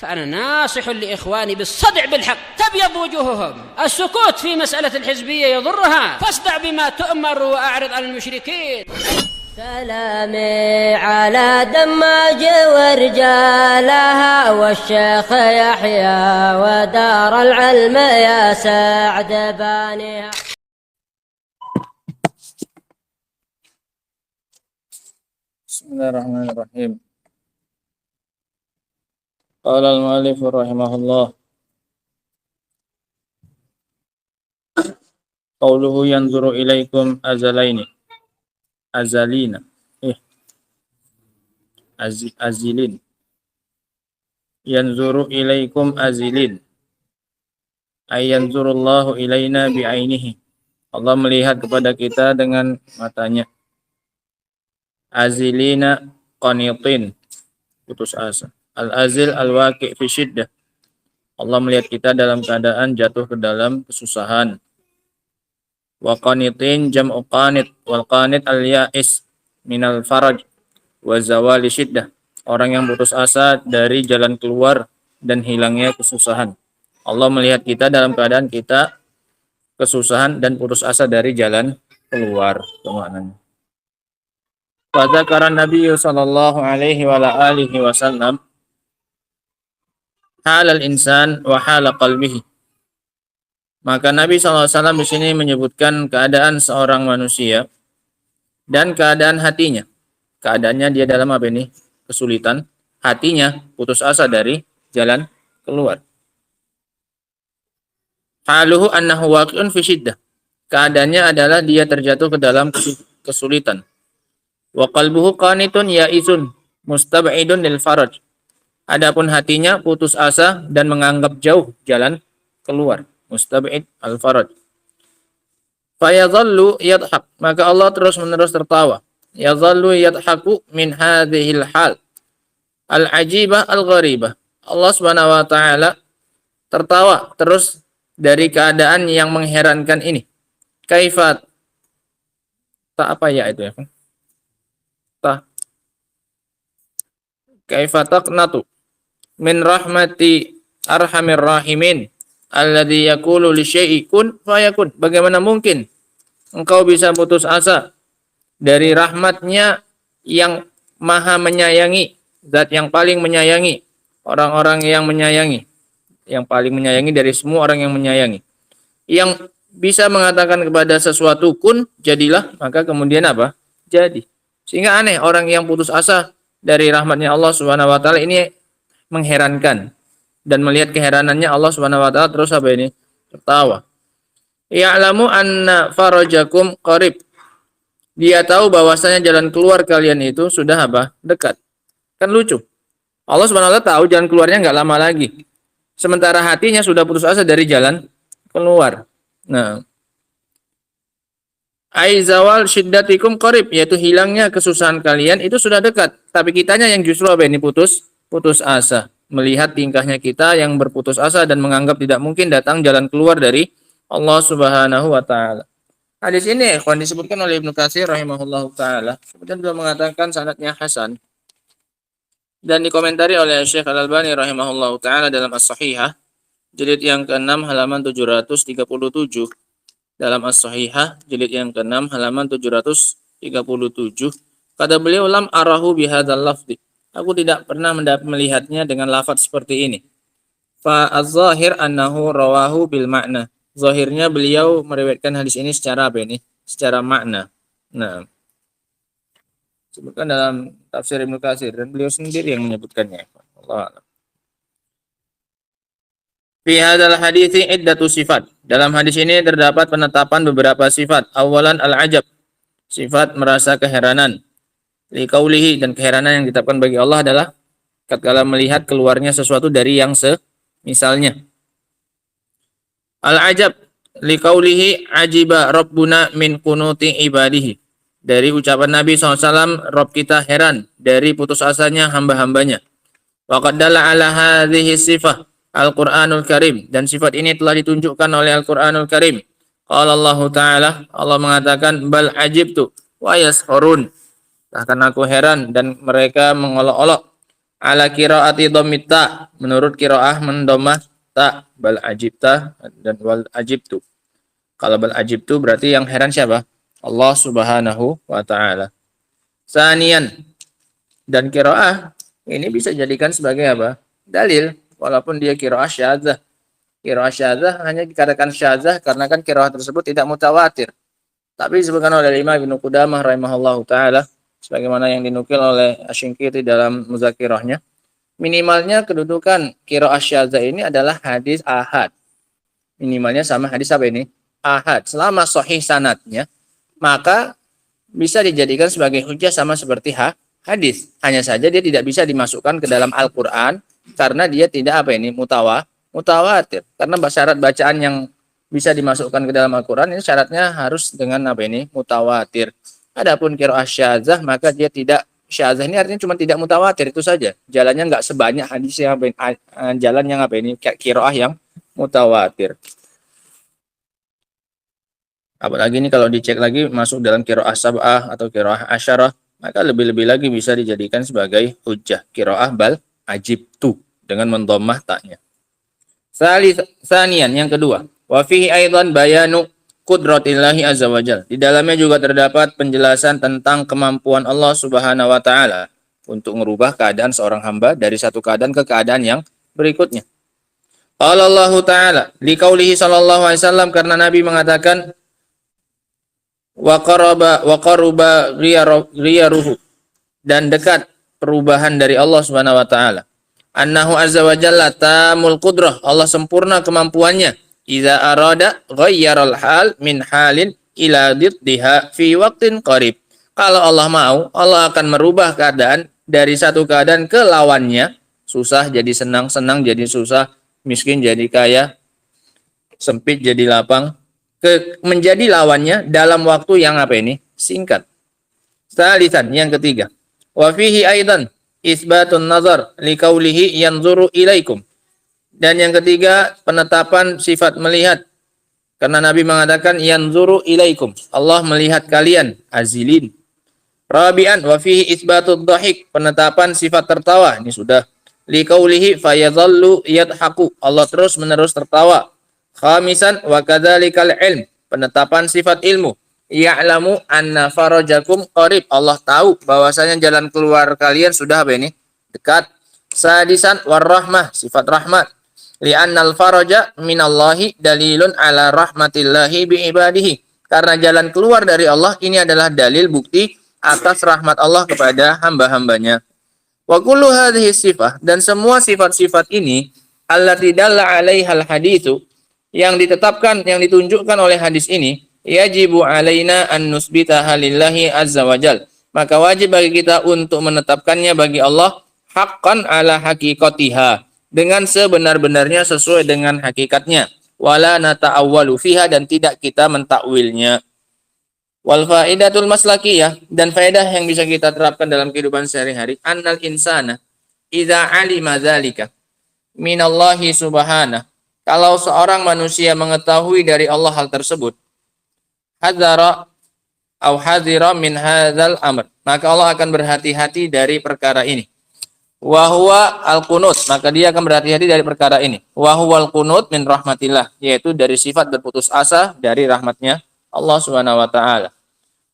فأنا ناصح لإخواني بالصدع بالحق تبيض وجوههم. السكوت في مسألة الحزبية يضرها، فاصدع بما تؤمر وأعرض عن المشركين. سلامي على دماج ورجالها والشيخ يحيى ودار العلم يا سعد بانيها. Bismillahirrahmanirrahim. Qala al-mu'allif rahimahullah. Qauluhu yanzuru ilaikum azalina. Azilin. Yanzuru ilaikum azilin. Ay yanzurullahu ilaina bi'ainihi. Allah melihat kepada kita dengan matanya. Azilina qanitin, putus asa. Al-azil al-waqi' fi syiddah. Allah melihat kita dalam keadaan jatuh ke dalam kesusahan. Wa qanitin jam'u qanit, wal qanit al-ya'is minal faraj wa zawali syiddah. Orang yang putus asa dari jalan keluar dan hilangnya kesusahan. Allah melihat kita dalam keadaan kita kesusahan dan putus asa dari jalan keluar. Itu maknanya. Wa dzakara Nabi sallallahu alaihi wa alihi wasallam halal insan wa hala qalbihi. Maka Nabi sallallahu alaihi wasallam di sini menyebutkan keadaan seorang manusia dan keadaan hatinya. Keadaannya dia dalam apa ini? Kesulitan, hatinya putus asa dari jalan keluar. Haluhu annahu waqi'un fi syiddah. Keadaannya adalah dia terjatuh ke dalam kesulitan. Wa qalbuhu qanitun ya'izun mustab'idun lil faraj. Adapun hatinya putus asa dan menganggap jauh jalan keluar. Mustab'id al faraj. Fayadhallu yadhhak. Maka Allah terus-menerus tertawa. Yadhallu yadhaku min hadhil hal al ajibah al gharibah. Allah Subhanahu wa taala tertawa terus dari keadaan yang mengherankan ini. Kaifat tak apa ya itu ya kan? Kaifa taqnatu min rahmati arhamir rahimin alladzi yaqulu li syai'in kun fayakun. Bagaimana mungkin engkau bisa putus asa dari rahmatnya yang maha menyayangi, zat yang paling menyayangi orang-orang yang menyayangi, yang paling menyayangi dari semua orang yang menyayangi, yang bisa mengatakan kepada sesuatu kun jadilah, maka kemudian apa? Jadi. Sehingga aneh orang yang putus asa dari rahmatnya Allah Subhanahu wa taala ini mengherankan, dan melihat keheranannya Allah Subhanahu wa taala terus apa ini? Tertawa. Ya'lamu anna farajakum qarib. Dia tahu bahwasanya jalan keluar kalian itu sudah apa? Dekat. Kan lucu. Allah Subhanahu wa taala tahu jalan keluarnya enggak lama lagi. Sementara hatinya sudah putus asa dari jalan keluar. Nah, Aizawal syiddatikum qarib, yaitu hilangnya kesusahan kalian itu sudah dekat. Tapi kitanya yang justru apa ini? Putus asa. Melihat tingkahnya kita yang berputus asa dan menganggap tidak mungkin datang jalan keluar dari Allah Subhanahu wa taala. Hadis ini ikhwan disebutkan oleh Ibnu Katsir rahimahullahu taala. Kemudian beliau mengatakan sanadnya hasan. Dan dikomentari oleh Syekh Al-Albani rahimahullahu taala dalam As-Sahihah jilid yang ke-6 halaman 737. Dalam As-Sahihah jilid yang ke-6 halaman 737, kata beliau, lam arahu bihadzal lafzi. Aku tidak pernah melihatnya dengan lafaz seperti ini. Fa az-zahir annahu rawahu bil makna. Zahirnya beliau meriwayatkan hadis ini secara apa ini? Secara makna. Nah, sebutkan dalam tafsir Ibnu Katsir dan beliau sendiri yang menyebutkannya. Allah. Fi hadzal hadithi iddatu sifat. Dalam hadis ini terdapat penetapan beberapa sifat. Awalan al-ajab, sifat merasa keheranan. Liqaulihi, dan keheranan yang ditetapkan bagi Allah adalah tatkala melihat keluarnya sesuatu dari yang misalnya. Al-ajab liqaulihi ajiba rabbuna min kunuti ibadihi. Dari ucapan Nabi SAW, Rabb kita heran dari putus asanya hamba-hambanya. Wa qad dalla ala hadhihi sifah Al-Quranul Karim, dan sifat ini telah ditunjukkan oleh Al-Quranul Karim. Qala Allah Ta'ala, Allah mengatakan, bal ajibtu wa yashurun. Bahkan aku heran dan mereka mengolok-olok. ala qiraati dhammit ta, menurut qiraah mendomah ta, bal ajibta dan wal ajibtu. Kalau bal ajibtu berarti yang heran siapa? Allah Subhanahu wa taala. Sanian, dan qiraah ini bisa jadikan sebagai apa? Dalil, walaupun dia qiraah syadzah. Qiraah syadzah hanya dikatakan syadzah karena kan qiraah tersebut tidak mutawatir. Tapi disebutkan oleh Imam Ibnu Qudamah rahimahullahu taala sebagaimana yang dinukil oleh Asy-Syinkiti dalam Muzakirahnya, minimalnya kedudukan qiraah syadzah ini adalah hadis ahad. Minimalnya sama hadis apa ini? Ahad. Selama sahih sanadnya, maka bisa dijadikan sebagai hujjah sama seperti hadis. Hanya saja dia tidak bisa dimasukkan ke dalam Al-Qur'an karena dia tidak apa ini? Mutawatir. Karena syarat bacaan yang bisa dimasukkan ke dalam Al-Quran ini syaratnya harus dengan apa ini? Mutawatir. Adapun qiraah syadzah maka dia tidak syadzah, ini artinya cuma tidak mutawatir, itu saja. Jalannya enggak sebanyak hadis yang jalan yang apa ini? Qiraah yang mutawatir. Apalagi ini kalau dicek lagi masuk dalam qiraah sab'ah atau qiraah asyarah, maka lebih-lebih lagi bisa dijadikan sebagai hujjah. Qiraah bal ajibtu dengan mendomah taknya. Sanian, yang kedua, wa fihi aidan bayanu qudratillahi azza wajal. Di dalamnya juga terdapat penjelasan tentang kemampuan Allah Subhanahu wa taala untuk merubah keadaan seorang hamba dari satu keadaan ke keadaan yang berikutnya. Qala Allah taala liqaulihi sallallahu alaihi wasallam, karena Nabi mengatakan wa qaruba ghiyaruhu, dan dekat perubahan dari Allah Subhanahu wa taala. Annahu azza wa jalla tamul qudrah, Allah sempurna kemampuannya. Iza arada ghayyaral hal min halin ila diddiha fi waqtin qarib. Kalau Allah mau, Allah akan merubah keadaan dari satu keadaan ke lawannya. Susah jadi senang, senang jadi susah, miskin jadi kaya, sempit jadi lapang, menjadi lawannya dalam waktu yang apa ini? Singkat. Salisan, yang ketiga. Wa fihi aidan isbatun nazar liqaulihi yanzuru ilaikum. Dan yang ketiga, penetapan sifat melihat. Karena Nabi mengatakan yanzuru ilaikum, Allah melihat kalian, azilin. Rabi'an wa fihi isbatud dhahik, penetapan sifat tertawa. Ini sudah. Liqaulihi fayadhallu yadhaku, Allah terus-menerus tertawa. Khamisan wa kadzalikal ilm, penetapan sifat ilmu. Ya'lamu anna farajakum qarib, Allah tahu bahwasanya jalan keluar kalian sudah apa ini? Dekat. Sadisan warahmah, sifat rahmat. Li'annal faraja minallahi dalilun ala rahmatillahi biibadihi. Karena jalan keluar dari Allah ini adalah dalil bukti atas rahmat Allah kepada hamba-hambanya. Wa kullu hadhihi sifah, dan semua sifat-sifat ini allati dalla 'alaihal haditsu, yang ditetapkan, yang ditunjukkan oleh hadis ini, yajibu alaina an nusbitaha lillahi azza wajal. Maka wajib bagi kita untuk menetapkannya bagi Allah haqqan ala haqiqatiha, dengan sebenar-benarnya sesuai dengan hakikatnya. Wala nata'awwalu fiha, dan tidak kita mentakwilnya. Wal faidatul maslakiyah, dan faedah yang bisa kita terapkan dalam kehidupan sehari-hari, annal insana idza alima dzalika minallahi subhanahu, kalau seorang manusia mengetahui dari Allah hal tersebut, hadzara au hadzira min hadzal amr, maka Allah akan berhati-hati dari perkara ini. Wa huwa al-qunut, maka dia akan berhati-hati dari perkara ini. Wa huwal qunut min rahmatillah, yaitu dari sifat berputus asa dari rahmatnya Allah Subhanahu wa taala.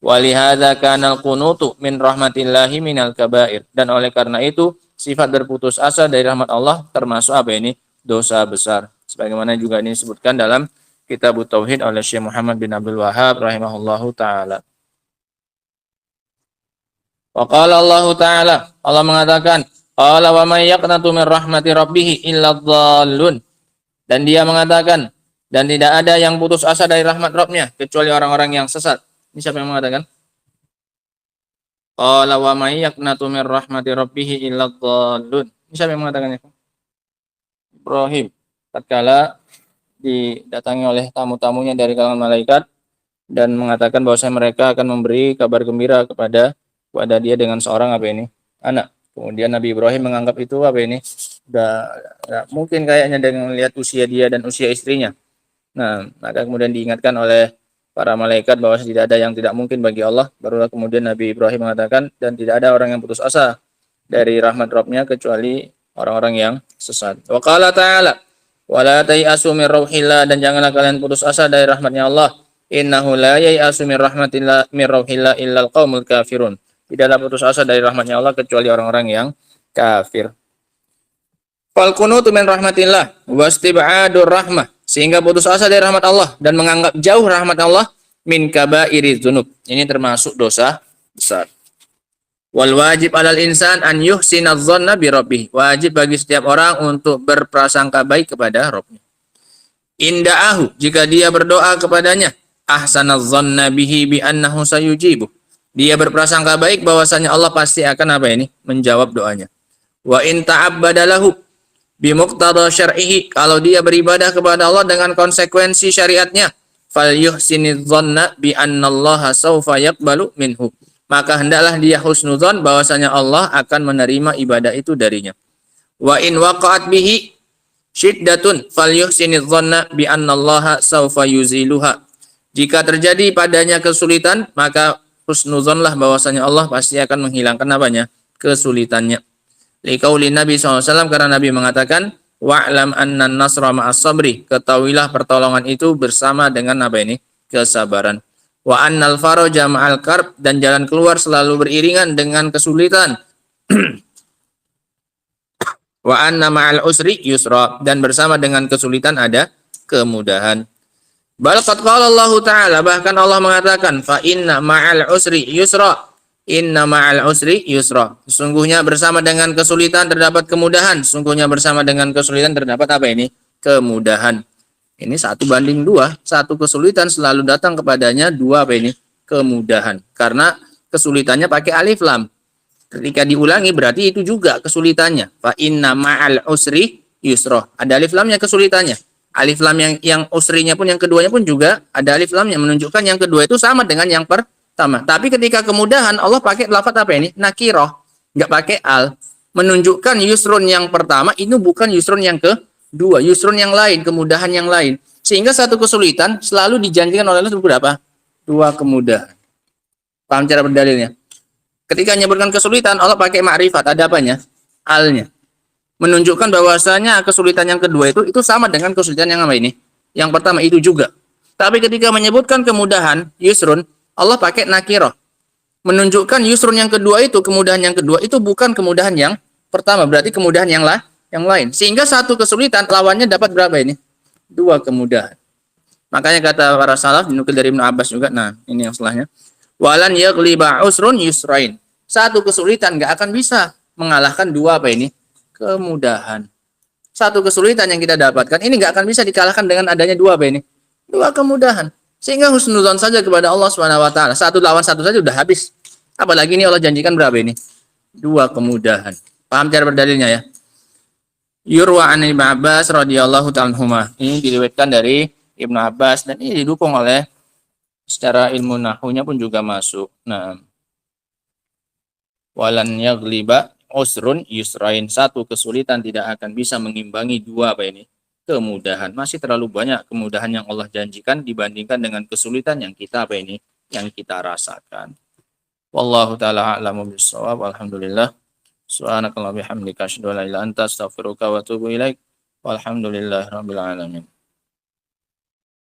Wa lihadza kana al-qunutu min rahmatillahi minal kabair, dan oleh karena itu sifat berputus asa dari rahmat Allah termasuk apa ini? Dosa besar. Sebagaimana juga ini disebutkan dalam Kitab Tauhid oleh Syekh Muhammad bin Abdul Wahhab rahimahullahu taala. Wa qala Allah taala, Allah mengatakan, qala wa may yaqnatu min rahmati rabbih illa dhallun, dan dia mengatakan, dan tidak ada yang putus asa dari rahmat Rabb-nya kecuali orang-orang yang sesat. Ini siapa yang mengatakan? Qala wa may yaqnatu min rahmati rabbih illa dhallun. Ini siapa yang mengatakannya? Ibrahim. Tatkala didatangi oleh tamu-tamunya dari kalangan malaikat dan mengatakan bahwa mereka akan memberi kabar gembira kepada dia dengan seorang apa ini? Anak. Kemudian Nabi Ibrahim menganggap itu apa ini? Sudah mungkin kayaknya dengan melihat usia dia dan usia istrinya. Nah, maka kemudian diingatkan oleh para malaikat bahwa tidak ada yang tidak mungkin bagi Allah. Barulah kemudian Nabi Ibrahim mengatakan, dan tidak ada orang yang putus asa dari rahmat Rabbnya kecuali orang-orang yang sesat. Wa qala ta'ala, wa la tayasu min rauhillah, dan janganlah kalian putus asa dari rahmatnya Allah. Innahu la yayasu min rahmatillah min rauhillah illal qaumul kafirun. Tidaklah putus asa dari rahmatnya Allah kecuali orang-orang yang kafir. Fal qunutu min rahmatillah wastib'adur rahmah, sehingga putus asa dari rahmat Allah dan menganggap jauh rahmat Allah, min kabairi dzunub, ini termasuk dosa besar. Wal wajib alal insan an yuhsinadz dzanna bi rabbih, wajib bagi setiap orang untuk berprasangka baik kepada Rabbnya. Inda'ahu, jika dia berdoa kepadanya, ahsanadz dzanna bihi bi annahu sayujibu, dia berprasangka baik bahwasanya Allah pasti akan apa ini? Menjawab doanya. Wa in ta'abbada lahu bi muqtada syar'ihi, kalau dia beribadah kepada Allah dengan konsekuensi syariatnya, fal yuhsinidz dzanna bi annallaha sawfa yaqbalu minhu, maka hendaklah dia husnudzon bahwasanya Allah akan menerima ibadah itu darinya. Wa in waqa'at bihi syiddatun falyuhsinidz dzanna bi annallaha sawfa yuziluha, jika terjadi padanya kesulitan, maka husnudzonlah bahwasanya Allah pasti akan menghilangkan apanya? Kesulitannya. Liqauli Nabi SAW, karena Nabi mengatakan, wa'lam anna nasra ma'as sabri, ketahuilah pertolongan itu bersama dengan apa ini? Kesabaran. Wa annal faraja ma'al karb, dan jalan keluar selalu beriringan dengan kesulitan. Wa anna ma'al usri yusra, dan bersama dengan kesulitan ada kemudahan. Bal qad qala Allah Ta'ala, bahkan Allah mengatakan, fa inna ma'al usri yusra, inna ma'al usri yusra, sesungguhnya bersama dengan kesulitan terdapat kemudahan, sesungguhnya bersama dengan kesulitan terdapat apa ini? Kemudahan. Ini 1 banding 2, satu kesulitan selalu datang kepadanya 2 apa ini? Kemudahan. Karena kesulitannya pakai alif lam. Ketika diulangi berarti itu juga kesulitannya. Fa inna ma'al usri yusra. Ada alif lamnya kesulitannya. Alif lam yang usrinya pun, yang keduanya pun juga ada alif lamnya, menunjukkan yang kedua itu sama dengan yang pertama. Tapi ketika kemudahan Allah pakai lafaz apa ini? Nakiroh. Enggak pakai al. Menunjukkan yusrun yang pertama itu bukan yusrun yang kedua, yusrun yang lain, kemudahan yang lain. Sehingga satu kesulitan selalu dijanjikan oleh Allah berapa? 2 kemudahan. Paham cara berdalilnya? Ketika menyebutkan kesulitan, Allah pakai ma'rifat, ada apanya? Alnya. Menunjukkan bahwasanya kesulitan yang kedua itu sama dengan kesulitan yang apa ini? Yang pertama itu juga. Tapi ketika menyebutkan kemudahan, yusrun, Allah pakai nakiroh. Menunjukkan yusrun yang kedua itu, kemudahan yang kedua itu bukan kemudahan yang pertama, berarti kemudahan yang lain. Sehingga satu kesulitan lawannya dapat berapa ini? 2 kemudahan. Makanya kata para salaf, dinukil dari Ibnu Abbas juga. Nah, ini yang setelahnya. Walan yaghliba usrun yusrain. Satu kesulitan nggak akan bisa mengalahkan 2 apa ini? Kemudahan. Satu kesulitan yang kita dapatkan ini nggak akan bisa dikalahkan dengan adanya 2 apa ini? 2 kemudahan. Sehingga husnudzon saja kepada Allah Subhanahu wa taala. 1 lawan 1 saja udah habis. Apalagi ini Allah janjikan berapa ini? 2 kemudahan. Paham cara berdalilnya ya? Yurwa an Ibnu Abbas radhiyallahu ta'ala anhuma. Ini diriwayatkan dari Ibnu Abbas dan ini didukung oleh secara ilmu nahwunya pun juga masuk. Nah, walan yaghliba usrun yusrain, satu kesulitan tidak akan bisa mengimbangi 2 apa ini? Kemudahan. Masih terlalu banyak kemudahan yang Allah janjikan dibandingkan dengan kesulitan yang kita apa ini? Yang kita rasakan. Wallahu ta'ala a'lamu bis-shawab. Alhamdulillah. Subhanakallahumma bihamdika asyhadu an la ilaha illa anta astaghfiruka wa atubu ilaik. Walhamdulillahirabbil alamin.